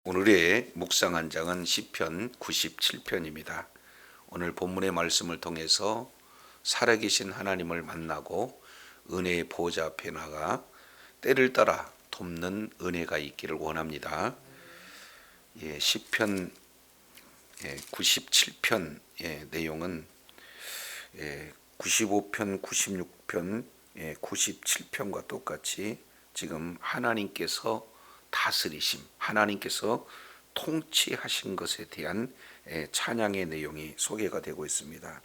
오늘의 묵상 한장은 시편 97편입니다. 오늘 본문의 말씀을 통해서 살아계신 하나님을 만나고 은혜의 보좌 앞에 나가 때를 따라 돕는 은혜가 있기를 원합니다. 시편 97편의 내용은 95편, 96편, 97편과 똑같이 지금 하나님께서 다스리심, 하나님께서 통치하신 것에 대한 찬양의 내용이 소개가 되고 있습니다.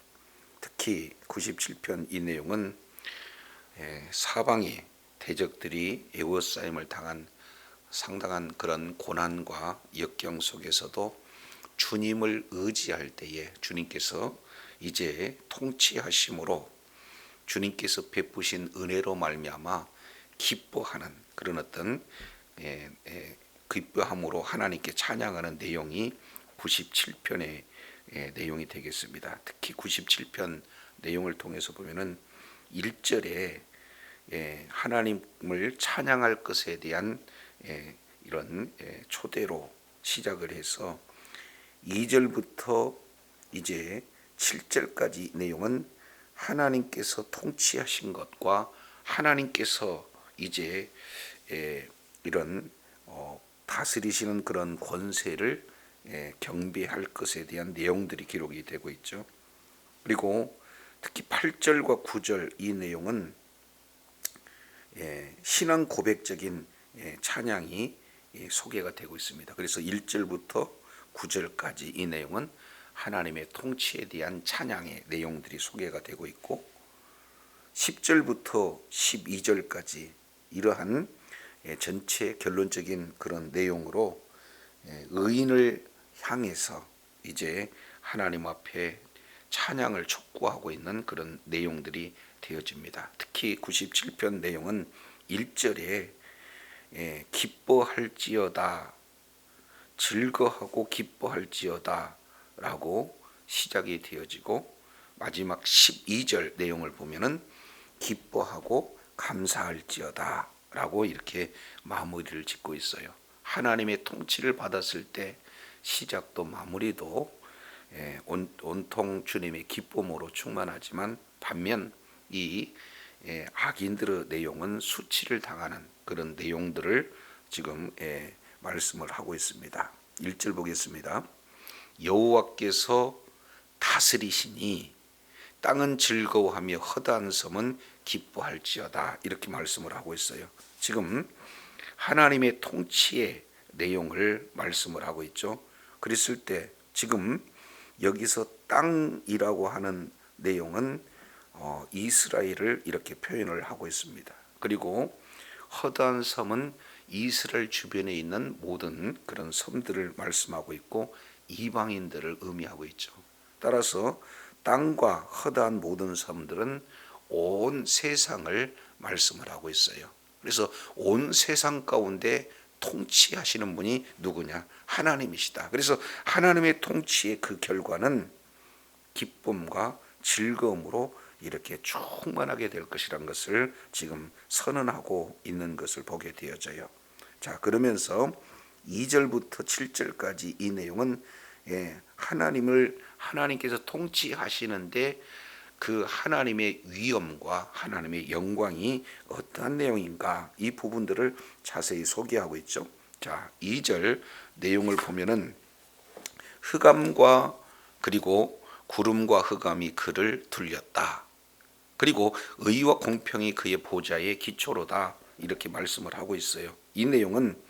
특히 97편 이 내용은 사방의 대적들이 에워싸임을 당한 상당한 그런 고난과 역경 속에서도 주님을 의지할 때에 주님께서 이제 통치하심으로 주님께서 베푸신 은혜로 말미암아 기뻐하는 그런 어떤 기뻐함으로 하나님께 찬양하는 내용이 97편의 내용이 되겠습니다. 특히 97편 내용을 통해서 보면은 1절에 하나님을 찬양할 것에 대한 이런 초대로 시작을 해서 2절부터 이제 7절까지 내용은 하나님께서 통치하신 것과 하나님께서 이제 이런 다스리시는 그런 권세를 경배할 것에 대한 내용들이 기록이 되고 있죠. 그리고 특히 8절과 9절 이 내용은 신앙 고백적인 찬양이 소개가 되고 있습니다. 그래서 1절부터 9절까지 이 내용은 하나님의 통치에 대한 찬양의 내용들이 소개가 되고 있고 10절부터 12절까지 이러한 전체 결론적인 그런 내용으로 의인을 향해서 이제 하나님 앞에 찬양을 촉구하고 있는 그런 내용들이 되어집니다. 특히 97편 내용은 1절에 기뻐할지어다, 즐거하고 기뻐할지어다 라고 시작이 되어지고 마지막 12절 내용을 보면은 기뻐하고 감사할지어다 라고 이렇게 마무리를 짓고 있어요. 하나님의 통치를 받았을 때 시작도 마무리도 온통 주님의 기쁨으로 충만하지만 반면 이 악인들의 내용은 수치를 당하는 그런 내용들을 지금 말씀을 하고 있습니다. 1절 보겠습니다. 여호와께서 다스리시니 땅은 즐거워하며 허다한 섬은 기뻐할지어다 이렇게 말씀을 하고 있어요. 지금 하나님의 통치의 내용을 말씀을 하고 있죠. 그랬을 때 지금 여기서 땅이라고 하는 내용은 이스라엘을 이렇게 표현을 하고 있습니다. 그리고 허다한 섬은 이스라엘 주변에 있는 모든 그런 섬들을 말씀하고 있고 이방인들을 의미하고 있죠. 따라서 땅과 허다한 모든 섬들은 온 세상을 말씀을 하고 있어요. 그래서 온 세상 가운데 통치하시는 분이 누구냐? 하나님이시다. 그래서 하나님의 통치의 그 결과는 기쁨과 즐거움으로 이렇게 충만하게 될 것이라는 것을 지금 선언하고 있는 것을 보게 되어져요. 자, 그러면서 2절부터 7절까지 이 내용은 하나님께서 통치하시는데 그 하나님의 위엄과 하나님의 영광이 어떠한 내용인가 이 부분들을 자세히 소개하고 있죠. 자, 2절 내용을 보면은 흑암과 그리고 구름과 흑암이 그를 둘렸다. 그리고 의와 공평이 그의 보좌의 기초로다. 이렇게 말씀을 하고 있어요. 이 내용은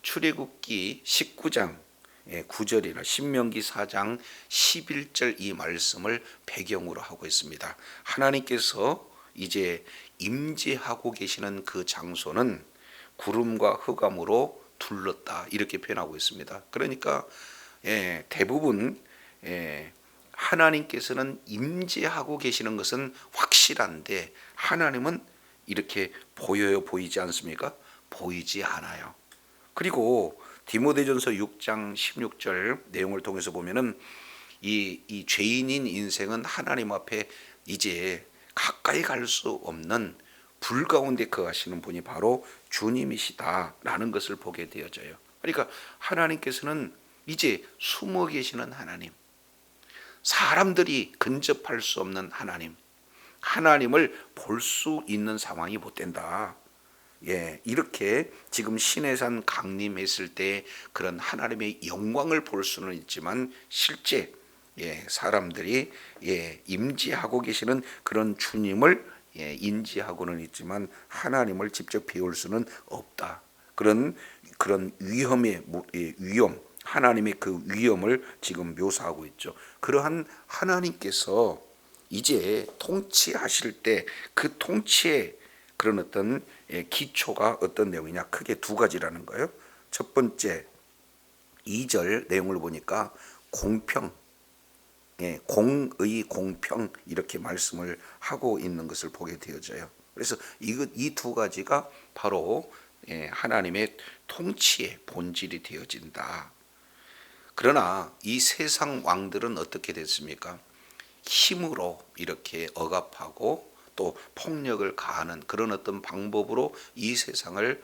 출애굽기 19장 9절이나 신명기 4장 11절 이 말씀을 배경으로 하고 있습니다. 하나님께서 이제 임재하고 계시는 그 장소는 구름과 흑암으로 둘렀다 이렇게 표현하고 있습니다. 그러니까 대부분 하나님께서는 임재하고 계시는 것은 확실한데 하나님은 이렇게 보여요? 보이지 않습니까? 보이지 않아요. 그리고 디모데전서 6장 16절 내용을 통해서 보면은 이 죄인인 인생은 하나님 앞에 이제 가까이 갈 수 없는 불 가운데 거하시는 분이 바로 주님이시다라는 것을 보게 되어져요. 그러니까 하나님께서는 이제 숨어 계시는 하나님, 사람들이 근접할 수 없는 하나님, 하나님을 볼 수 있는 상황이 못 된다. 예, 이렇게 지금 시내산 강림했을 때 그런 하나님의 영광을 볼 수는 있지만 실제 사람들이 임재하고 계시는 그런 주님을 인지하고는 있지만 하나님을 직접 배울 수는 없다. 그런 위험, 하나님의 그 위험을 지금 묘사하고 있죠. 그러한 하나님께서 이제 통치하실 때 그 통치의 그런 어떤 기초가 어떤 내용이냐, 크게 두 가지라는 거예요. 첫 번째 2절 내용을 보니까 공평, 공의 공평 이렇게 말씀을 하고 있는 것을 보게 되어져요. 그래서 이 두 가지가 바로 하나님의 통치의 본질이 되어진다. 그러나 이 세상 왕들은 어떻게 됐습니까? 힘으로 이렇게 억압하고 또 폭력을 가하는 그런 어떤 방법으로 이 세상을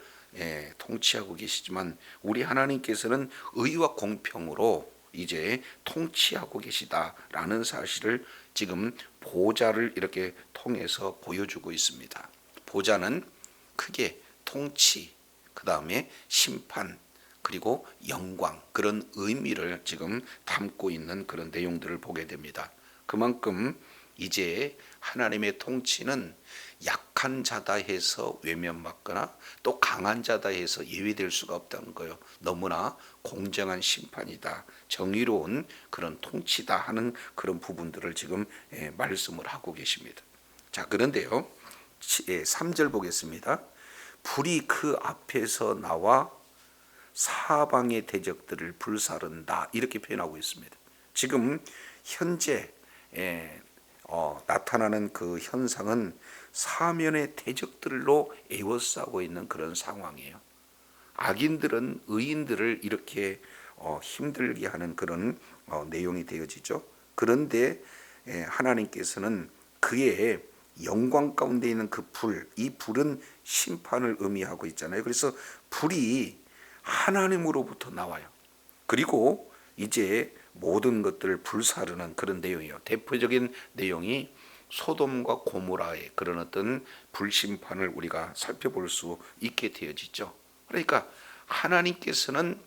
통치하고 계시지만 우리 하나님께서는 의와 공평으로 이제 통치하고 계시다라는 사실을 지금 보좌를 이렇게 통해서 보여주고 있습니다. 보좌는 크게 통치, 그 다음에 심판, 그리고 영광, 그런 의미를 지금 담고 있는 그런 내용들을 보게 됩니다. 그만큼 이제 하나님의 통치는 약한 자다 해서 외면받거나 또 강한 자다 해서 예외될 수가 없다는 거예요. 너무나 공정한 심판이다, 정의로운 그런 통치다 하는 그런 부분들을 지금 말씀을 하고 계십니다. 자, 그런데요 3절 보겠습니다. 불이 그 앞에서 나와 사방의 대적들을 불사른다, 이렇게 표현하고 있습니다. 지금 현재 나타나는 그 현상은 사면의 대적들로 에워싸고 있는 그런 상황이에요. 악인들은 의인들을 이렇게 힘들게 하는 그런 내용이 되어지죠. 그런데 하나님께서는 그의 영광 가운데 있는 그 불, 이 불은 심판을 의미하고 있잖아요. 그래서 불이 하나님으로부터 나와요. 그리고 이제 모든 것들을 불사르는 그런 내용이에요. 대표적인 내용이 소돔과 고모라의 그런 어떤 불심판을 우리가 살펴볼 수 있게 되어지죠. 그러니까 하나님께서는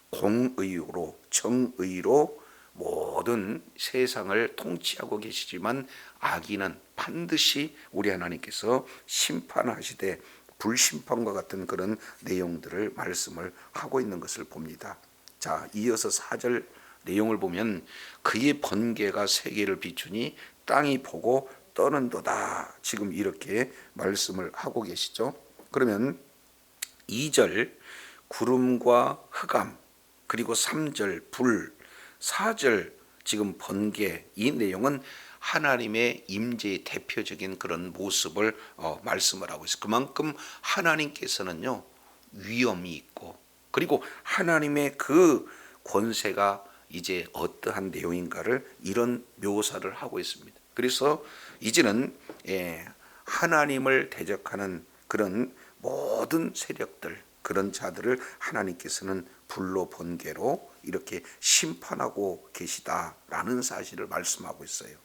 공의로, 정의로 모든 세상을 통치하고 계시지만 악인은 반드시 우리 하나님께서 심판하시되 불심판과 같은 그런 내용들을 말씀을 하고 있는 것을 봅니다. 자, 이어서 4절 내용을 보면 그의 번개가 세계를 비추니 땅이 보고 떠는도다, 지금 이렇게 말씀을 하고 계시죠. 그러면 2절 구름과 흑암, 그리고 3절 불, 4절 지금 번개, 이 내용은 하나님의 임재의 대표적인 그런 모습을 말씀을 하고 있어요. 그만큼 하나님께서는요 위엄이 있고, 그리고 하나님의 그 권세가 이제 어떠한 내용인가를 이런 묘사를 하고 있습니다. 그래서 이제는 하나님을 대적하는 그런 모든 세력들, 그런 자들을 하나님께서는 불로 번개로 이렇게 심판하고 계시다라는 사실을 말씀하고 있어요.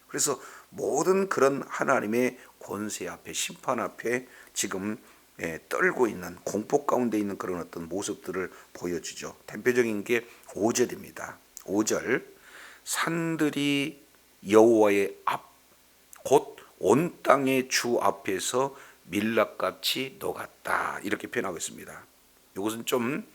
그래서 모든 그런 하나님의 권세 앞에, 심판 앞에 지금 떨고 있는, 공포 가운데 있는 그런 어떤 모습들을 보여주죠. 대표적인 게 5절입니다. 5절 산들이 여호와의 앞, 곧 온 땅의 주 앞에서 밀랍같이 녹았다, 이렇게 표현하고 있습니다. 이것은 좀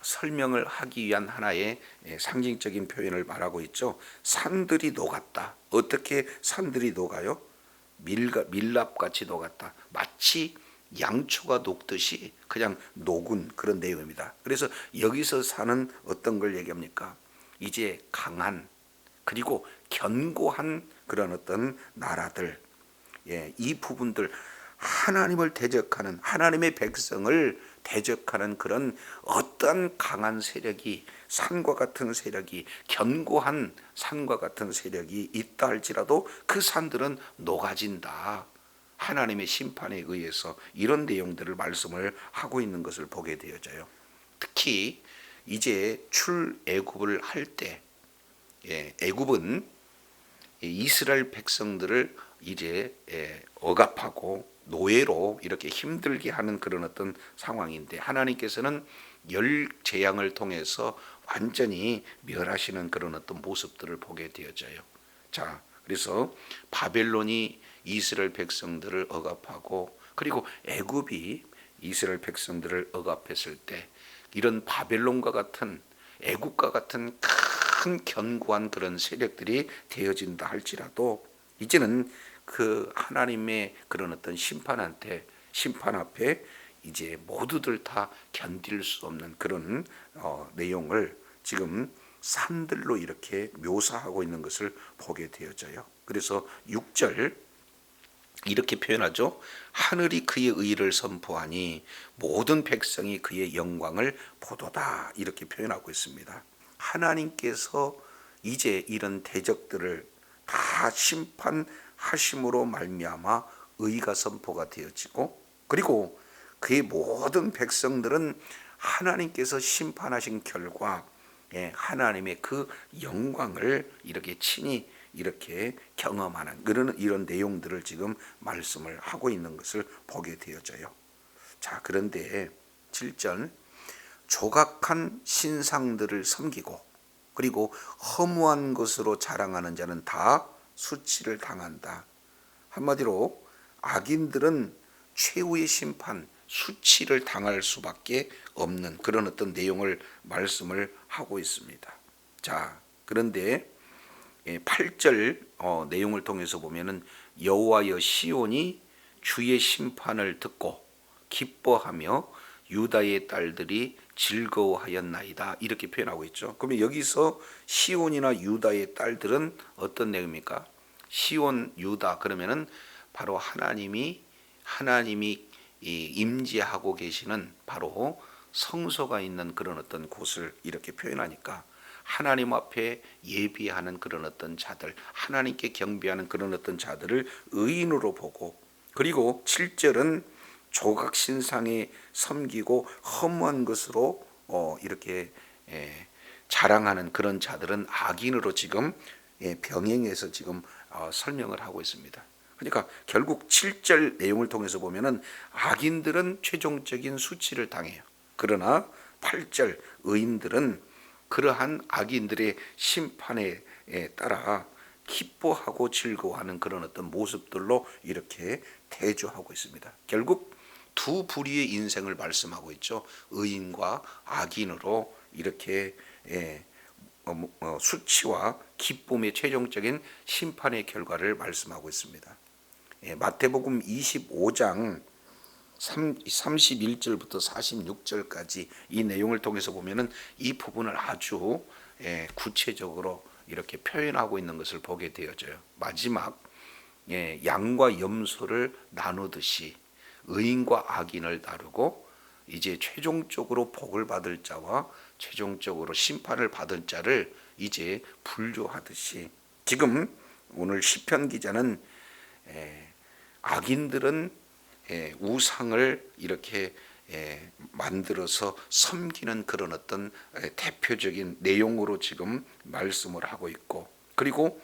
설명을 하기 위한 하나의 상징적인 표현을 말하고 있죠. 산들이 녹았다. 어떻게 산들이 녹아요? 밀랍같이 녹았다. 마치 양초가 녹듯이 그냥 녹은 그런 내용입니다. 그래서 여기서 사는 어떤 걸 얘기합니까? 이제 강한, 그리고 견고한 그런 어떤 나라들, 이 부분들, 하나님을 대적하는, 하나님의 백성을 대적하는 그런 어떤 강한 세력이, 산과 같은 세력이, 견고한 산과 같은 세력이 있다 할지라도 그 산들은 녹아진다, 하나님의 심판에 의해서, 이런 내용들을 말씀을 하고 있는 것을 보게 되어져요. 특히 이제 출애굽을 할 때, 애굽은 이스라엘 백성들을 이제 억압하고 노예로 이렇게 힘들게 하는 그런 어떤 상황인데, 하나님께서는 열 재앙을 통해서 완전히 멸하시는 그런 어떤 모습들을 보게 되어져요. 자, 그래서 바벨론이 이스라엘 백성들을 억압하고, 그리고 애굽이 이스라엘 백성들을 억압했을 때, 이런 바벨론과 같은, 애굽과 같은 큰 견고한 그런 세력들이 되어진다 할지라도, 이제는 그 하나님의 그런 어떤 심판 앞에 이제 모두들 다 견딜 수 없는 그런 내용을 지금 산들로 이렇게 묘사하고 있는 것을 보게 되어져요. 그래서 6절 이렇게 표현하죠. 하늘이 그의 의를 선포하니 모든 백성이 그의 영광을 보도다, 이렇게 표현하고 있습니다. 하나님께서 이제 이런 대적들을 다 심판하심으로 말미암아 의가 선포가 되어지고, 그리고 그의 모든 백성들은 하나님께서 심판하신 결과 하나님의 그 영광을 이렇게 친히 이렇게 경험하는 이런 내용들을 지금 말씀을 하고 있는 것을 보게 되어져요. 자, 그런데 7절, 조각한 신상들을 섬기고 그리고 허무한 것으로 자랑하는 자는 다 수치를 당한다. 한마디로 악인들은 최후의 심판, 수치를 당할 수밖에 없는 그런 어떤 내용을 말씀을 하고 있습니다. 자, 그런데 8절 내용을 통해서 보면은 여호와여 시온이 주의 심판을 듣고 기뻐하며 유다의 딸들이 즐거워하였나이다, 이렇게 표현하고 있죠. 그러면 여기서 시온이나 유다의 딸들은 어떤 내용입니까? 시온, 유다 그러면은 바로 하나님이 임재하고 계시는 바로 성소가 있는 그런 어떤 곳을 이렇게 표현하니까, 하나님 앞에 예비하는 그런 어떤 자들, 하나님께 경배하는 그런 어떤 자들을 의인으로 보고, 그리고 7절은 조각신상에 섬기고 허무한 것으로 이렇게 자랑하는 그런 자들은 악인으로 지금 병행해서 지금 설명을 하고 있습니다. 그러니까 결국 7절 내용을 통해서 보면은 악인들은 최종적인 수치를 당해요. 그러나 8절 의인들은 그러한 악인들의 심판에 따라 기뻐하고 즐거워하는 그런 어떤 모습들로 이렇게 대조하고 있습니다. 결국 두 부류의 인생을 말씀하고 있죠. 의인과 악인으로 이렇게 수치와 기쁨의 최종적인 심판의 결과를 말씀하고 있습니다. 마태복음 25장 31절부터 46절까지 이 내용을 통해서 보면은 이 부분을 아주 구체적으로 이렇게 표현하고 있는 것을 보게 되어져요. 마지막 양과 염소를 나누듯이 의인과 악인을 나누고, 이제 최종적으로 복을 받을 자와 최종적으로 심판을 받을 자를 이제 분류하듯이, 지금 오늘 시편 기자는 악인들은 우상을 이렇게 만들어서 섬기는 그런 어떤 대표적인 내용으로 지금 말씀을 하고 있고, 그리고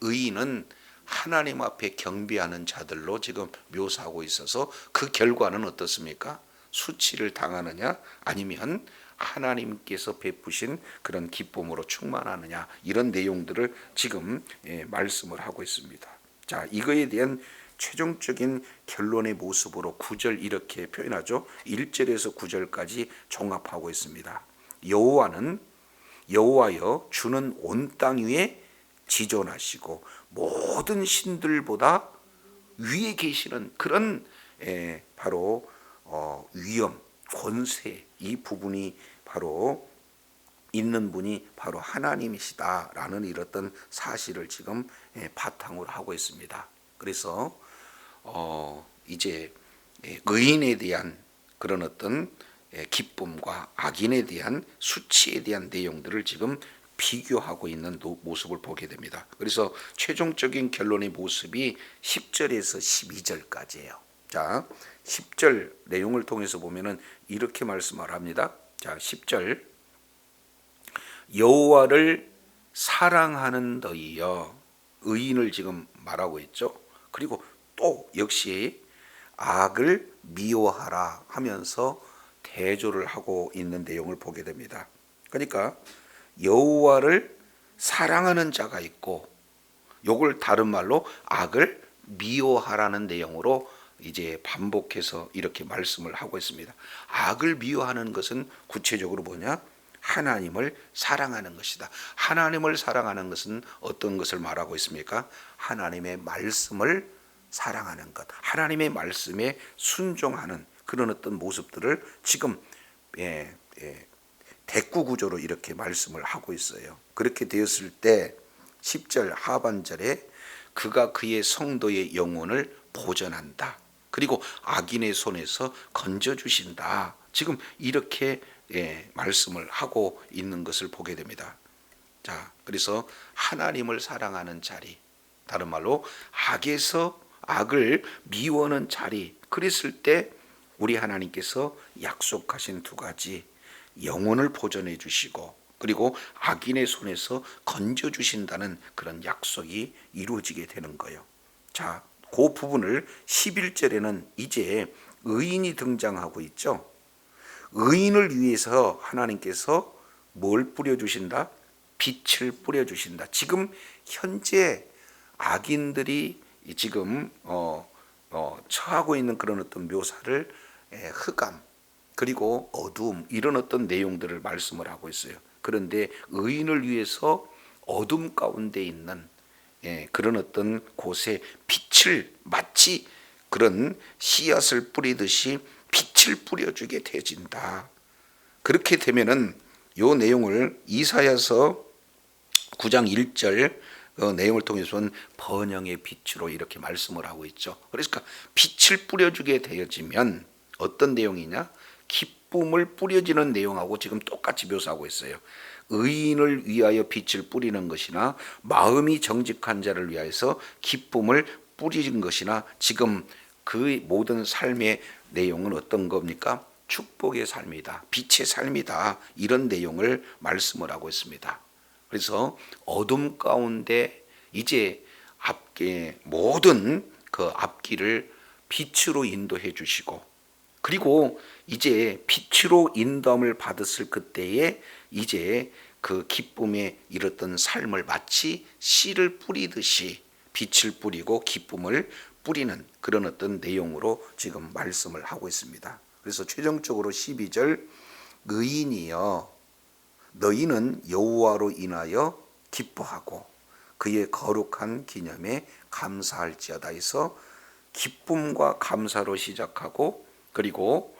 의인은 하나님 앞에 경배하는 자들로 지금 묘사하고 있어서 그 결과는 어떻습니까? 수치를 당하느냐 아니면 하나님께서 베푸신 그런 기쁨으로 충만하느냐, 이런 내용들을 지금 말씀을 하고 있습니다. 자, 이거에 대한 최종적인 결론의 모습으로 9절 이렇게 표현하죠. 1절에서 9절까지 종합하고 있습니다. 여호와여 주는 온 땅 위에 지존하시고 모든 신들보다 위에 계시는 그런 바로 위엄, 권세, 이 부분이 바로 있는 분이 바로 하나님이시다라는 이런 사실을 지금 바탕으로 하고 있습니다. 그래서 이제 의인에 대한 그런 어떤 기쁨과 악인에 대한 수치에 대한 내용들을 지금 비교하고 있는 모습을 보게 됩니다. 그래서 최종적인 결론의 모습이 10절에서 12절까지예요. 자, 10절 내용을 통해서 보면은 이렇게 말씀을 합니다. 자, 10절. 여호와를 사랑하는 너희여. 의인을 지금 말하고 있죠. 그리고 또 역시 악을 미워하라 하면서 대조를 하고 있는 내용을 보게 됩니다. 그러니까 여호와를 사랑하는 자가 있고, 요걸 다른 말로 악을 미워하라는 내용으로 이제 반복해서 이렇게 말씀을 하고 있습니다. 악을 미워하는 것은 구체적으로 뭐냐? 하나님을 사랑하는 것이다. 하나님을 사랑하는 것은 어떤 것을 말하고 있습니까? 하나님의 말씀을 사랑하는 것, 하나님의 말씀에 순종하는 그런 어떤 모습들을 지금 대꾸 구조로 이렇게 말씀을 하고 있어요. 그렇게 되었을 때 10절 하반절에 그가 그의 성도의 영혼을 보전한다. 그리고 악인의 손에서 건져주신다. 지금 이렇게 말씀을 하고 있는 것을 보게 됩니다. 자, 그래서 하나님을 사랑하는 자리, 다른 말로 악을 미워하는 자리, 그랬을 때 우리 하나님께서 약속하신 두 가지, 영혼을 보전해 주시고 그리고 악인의 손에서 건져 주신다는 그런 약속이 이루어지게 되는 거예요. 자, 그 부분을 11절에는 이제 의인이 등장하고 있죠. 의인을 위해서 하나님께서 뭘 뿌려주신다? 빛을 뿌려주신다. 지금 현재 악인들이 지금 처하고 있는 그런 어떤 묘사를 흑암 그리고 어두움 이런 어떤 내용들을 말씀을 하고 있어요. 그런데 의인을 위해서 어둠 가운데 있는 그런 어떤 곳에 빛을 마치 그런 씨앗을 뿌리듯이 빛을 뿌려주게 되어진다. 그렇게 되면은 요 내용을 이사야서 9장 1절 내용을 통해서는 번영의 빛으로 이렇게 말씀을 하고 있죠. 그러니까 빛을 뿌려주게 되어지면 어떤 내용이냐? 기쁨을 뿌려지는 내용하고 지금 똑같이 묘사하고 있어요. 의인을 위하여 빛을 뿌리는 것이나 마음이 정직한 자를 위하여서 기쁨을 뿌리는 것이나 지금 그 모든 삶의 내용은 어떤 겁니까? 축복의 삶이다. 빛의 삶이다. 이런 내용을 말씀을 하고 있습니다. 그래서 어둠 가운데 이제 모든 그 앞길을 빛으로 인도해 주시고 그리고 이제 빛으로 인도함을 받았을 그때에 이제 그 기쁨에 이르던 삶을 마치 씨를 뿌리듯이 빛을 뿌리고 기쁨을 뿌리는 그런 어떤 내용으로 지금 말씀을 하고 있습니다. 그래서 최종적으로 12절 의인이여 너희는 여호와로 인하여 기뻐하고 그의 거룩한 기념에 감사할지어다 해서 기쁨과 감사로 시작하고 그리고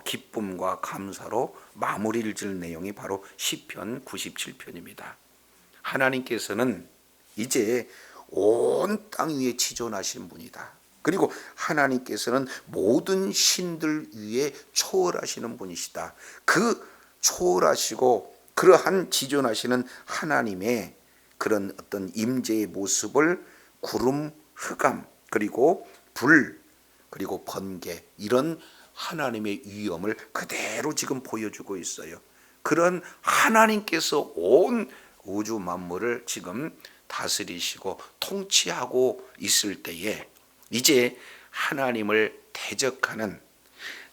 기쁨과 감사로 마무리를 지을 내용이 바로 시편 97편입니다. 하나님께서는 이제 온 땅 위에 지존하신 분이다. 그리고 하나님께서는 모든 신들 위에 초월하시는 분이시다. 그 초월하시고 그러한 지존하시는 하나님의 그런 어떤 임재의 모습을 구름, 흑암, 그리고 불, 그리고 번개 이런 하나님의 위엄을 그대로 지금 보여주고 있어요. 그런 하나님께서 온 우주 만물을 지금 다스리시고 통치하고 있을 때에 이제 하나님을 대적하는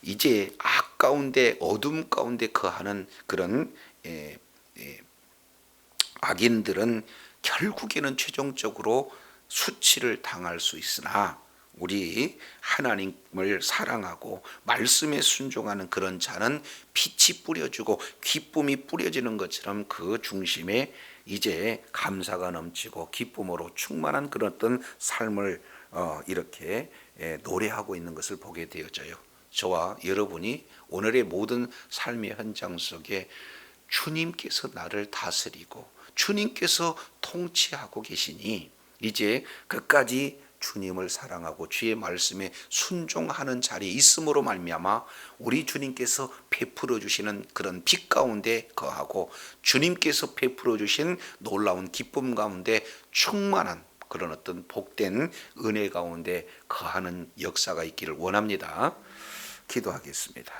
이제 악 가운데 어둠 가운데 거하는 그런 악인들은 결국에는 최종적으로 수치를 당할 수 있으나 우리 하나님을 사랑하고 말씀에 순종하는 그런 자는 빛이 뿌려주고 기쁨이 뿌려지는 것처럼 그 중심에 이제 감사가 넘치고 기쁨으로 충만한 그런 어떤 삶을 이렇게 노래하고 있는 것을 보게 되어져요. 저와 여러분이 오늘의 모든 삶의 현장 속에 주님께서 나를 다스리고 주님께서 통치하고 계시니 이제 끝까지 주님을 사랑하고 주의 말씀에 순종하는 자리에 있음으로 말미암아 우리 주님께서 베풀어 주시는 그런 빛 가운데 거하고 주님께서 베풀어 주신 놀라운 기쁨 가운데 충만한 그런 어떤 복된 은혜 가운데 거하는 역사가 있기를 원합니다. 기도하겠습니다.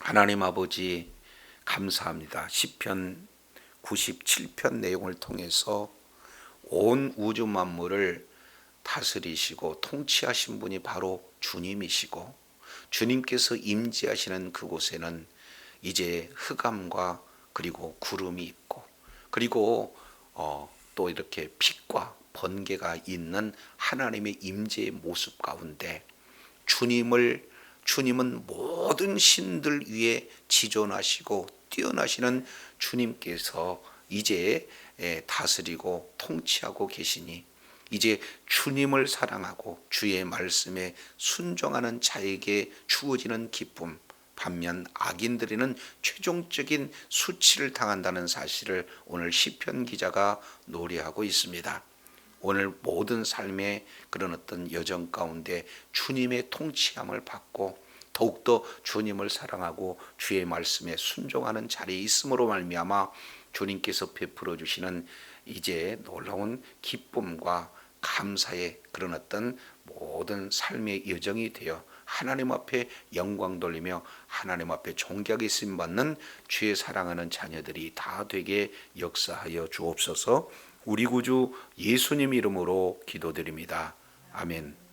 하나님 아버지 감사합니다. 시편 97편 내용을 통해서 온 우주 만물을 다스리시고 통치하신 분이 바로 주님이시고, 주님께서 임재하시는 그곳에는 이제 흑암과 그리고 구름이 있고, 그리고 또 이렇게 빛과 번개가 있는 하나님의 임재의 모습 가운데 주님은 모든 신들 위에 지존하시고 뛰어나시는 주님께서 이제 다스리고 통치하고 계시니, 이제 주님을 사랑하고 주의 말씀에 순종하는 자에게 주어지는 기쁨, 반면 악인들에는 최종적인 수치를 당한다는 사실을 오늘 시편 기자가 노래하고 있습니다. 오늘 모든 삶의 그런 어떤 여정 가운데 주님의 통치함을 받고 더욱더 주님을 사랑하고 주의 말씀에 순종하는 자리에 있음으로 말미암아 주님께서 베풀어 주시는 이제 놀라운 기쁨과 감사의 그런 어떤 모든 삶의 여정이 되어 하나님 앞에 영광 돌리며 하나님 앞에 존귀하게 쓰임받는 주의 사랑하는 자녀들이 다 되게 역사하여 주옵소서. 우리 구주 예수님 이름으로 기도드립니다. 아멘.